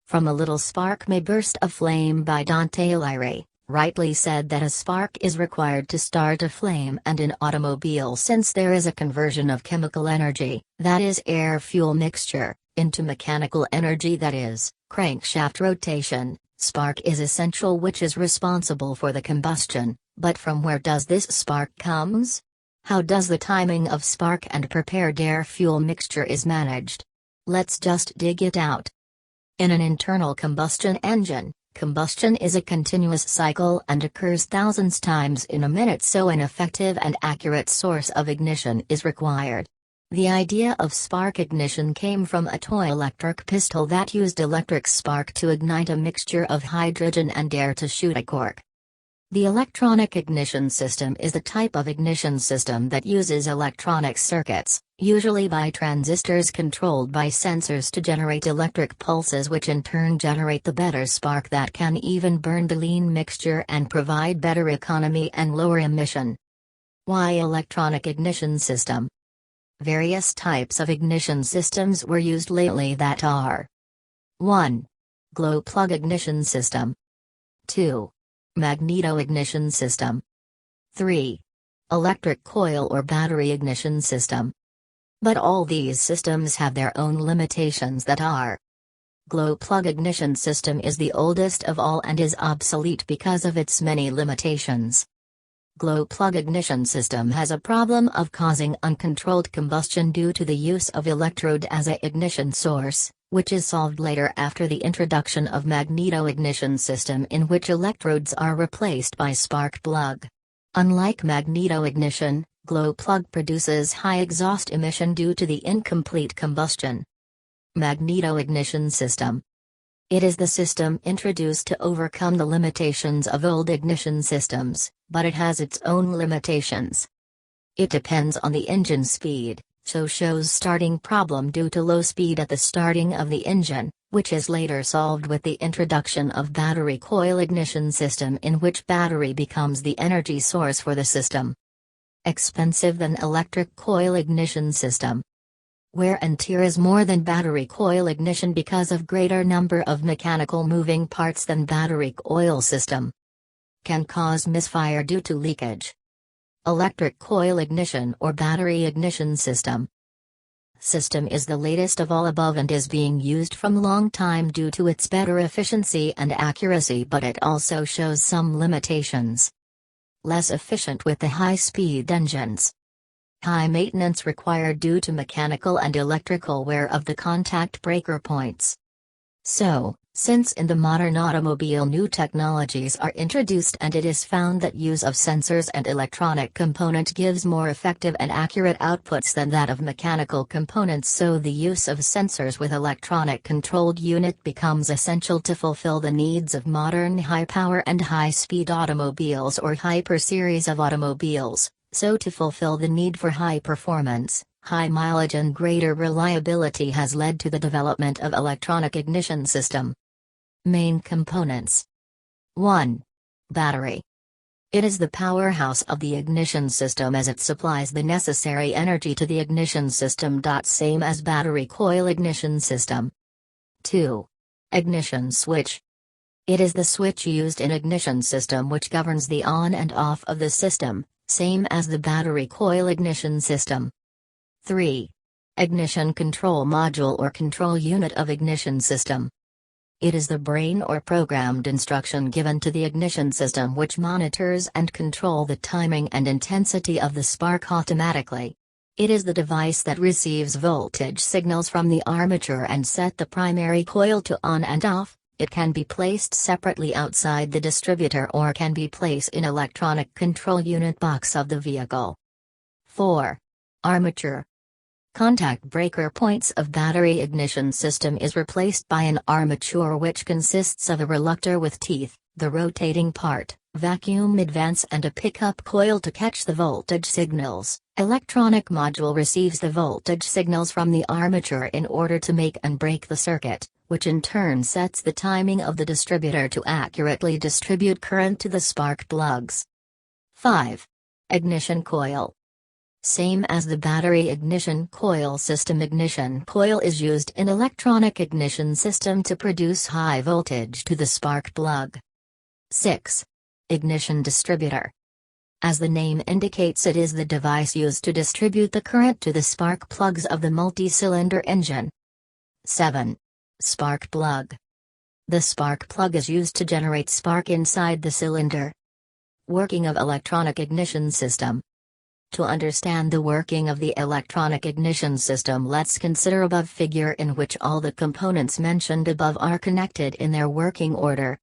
From a little spark may burst a flame by Dante Alighieri, rightly said that a spark is required to start a flame, and in automobile, since there is a conversion of chemical energy, that is air-fuel mixture, into mechanical energy, that is, crankshaft rotation, spark is essential, which is responsible for the combustion. But from where does this spark comes? How does the timing of spark and prepared air-fuel mixture is managed? Let's just dig it out. In an internal combustion engine, combustion is a continuous cycle and occurs thousands times in a minute, so an effective and accurate source of ignition is required. The idea of spark ignition came from a toy electric pistol that used electric spark to ignite a mixture of hydrogen and air to shoot a cork. The electronic ignition system is the type of ignition system that uses electronic circuits, usually by transistors controlled by sensors, to generate electric pulses, which in turn generate the better spark that can even burn the lean mixture and provide better economy and lower emission. Why electronic ignition system? Various types of ignition systems were used lately, that are: 1. Glow plug ignition system. 2. Magneto ignition system. 3. Electric coil or battery ignition system. But all these systems have their own limitations, that are: glow plug ignition system is the oldest of all and is obsolete because of its many limitations. Glow plug ignition system has a problem of causing uncontrolled combustion due to the use of electrode as a ignition source, which is solved later after the introduction of magneto ignition system, in which electrodes are replaced by spark plug. Unlike magneto ignition, glow plug produces high exhaust emission due to the incomplete combustion. Magneto ignition system. It is the system introduced to overcome the limitations of old ignition systems, but it has its own limitations. It depends on the engine speed, so shows starting problem due to low speed at the starting of the engine, which is later solved with the introduction of battery coil ignition system, in which battery becomes the energy source for the system. Expensive than electric coil ignition system. Wear and tear is more than battery coil ignition because of greater number of mechanical moving parts than battery coil system. Can cause misfire due to leakage. Electric coil ignition or battery ignition system. System is the latest of all above and is being used from long time due to its better efficiency and accuracy, but it also shows some limitations. Less efficient with the high-speed engines. High maintenance required due to mechanical and electrical wear of the contact breaker points. So, since in the modern automobile new technologies are introduced and it is found that use of sensors and electronic component gives more effective and accurate outputs than that of mechanical components, so the use of sensors with electronic controlled unit becomes essential to fulfill the needs of modern high-power and high-speed automobiles or hyper-series of automobiles. So to fulfill the need for high performance, high mileage and greater reliability has led to the development of electronic ignition system. Main components. 1. Battery. It is the powerhouse of the ignition system as it supplies the necessary energy to the ignition system. Same as battery coil ignition system. 2. Ignition switch. It is the switch used in ignition system which governs the on and off of the system, same as the battery coil ignition system. 3. Ignition control module or control unit of ignition system. It is the brain or programmed instruction given to the ignition system which monitors and control the timing and intensity of the spark automatically. It is the device that receives voltage signals from the armature and set the primary coil to on and off. It can be placed separately outside the distributor or can be placed in electronic control unit box of the vehicle. 4. Armature. Contact breaker points of battery ignition system is replaced by an armature which consists of a reluctor with teeth, the rotating part, vacuum advance and a pickup coil to catch the voltage signals. Electronic module receives the voltage signals from the armature in order to make and break the circuit, which in turn sets the timing of the distributor to accurately distribute current to the spark plugs. 5. Ignition coil. Same as the battery ignition coil system. Ignition coil is used in electronic ignition system to produce high voltage to the spark plug. 6. Ignition distributor. As the name indicates, it is the device used to distribute the current to the spark plugs of the multi-cylinder engine. 7. Spark plug. The spark plug is used to generate spark inside the cylinder. Working of electronic ignition system. To understand the working of the electronic ignition system, let's consider above figure, in which all the components mentioned above are connected in their working order.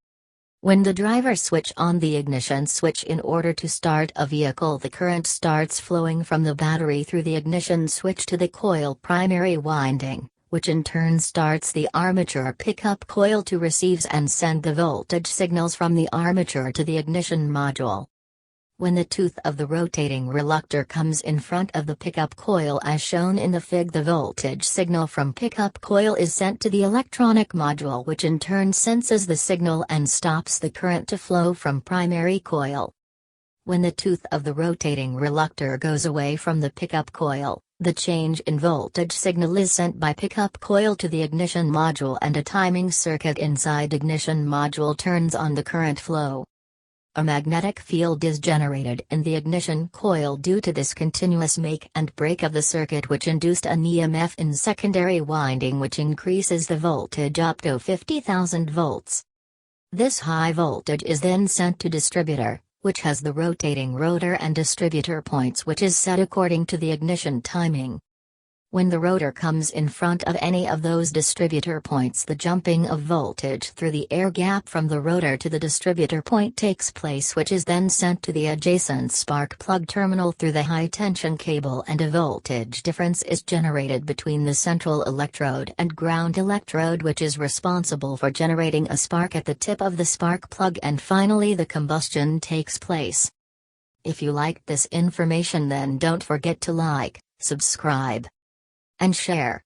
When the driver switch on the ignition switch in order to start a vehicle, the current starts flowing from the battery through the ignition switch to the coil primary winding, which in turn starts the armature pickup coil to receive and send the voltage signals from the armature to the ignition module. When the tooth of the rotating reluctor comes in front of the pickup coil as shown in the fig, the voltage signal from pickup coil is sent to the electronic module, which in turn senses the signal and stops the current to flow from primary coil. When the tooth of the rotating reluctor goes away from the pickup coil, the change in voltage signal is sent by pickup coil to the ignition module, and a timing circuit inside ignition module turns on the current flow. A magnetic field is generated in the ignition coil due to this continuous make and break of the circuit, which induced an EMF in secondary winding, which increases the voltage up to 50,000 volts. This high voltage is then sent to distributor, which has the rotating rotor and distributor points, which is set according to the ignition timing. When the rotor comes in front of any of those distributor points, the jumping of voltage through the air gap from the rotor to the distributor point takes place, which is then sent to the adjacent spark plug terminal through the high tension cable, and a voltage difference is generated between the central electrode and ground electrode, which is responsible for generating a spark at the tip of the spark plug, and finally the combustion takes place. If you liked this information, then don't forget to like, subscribe, and share.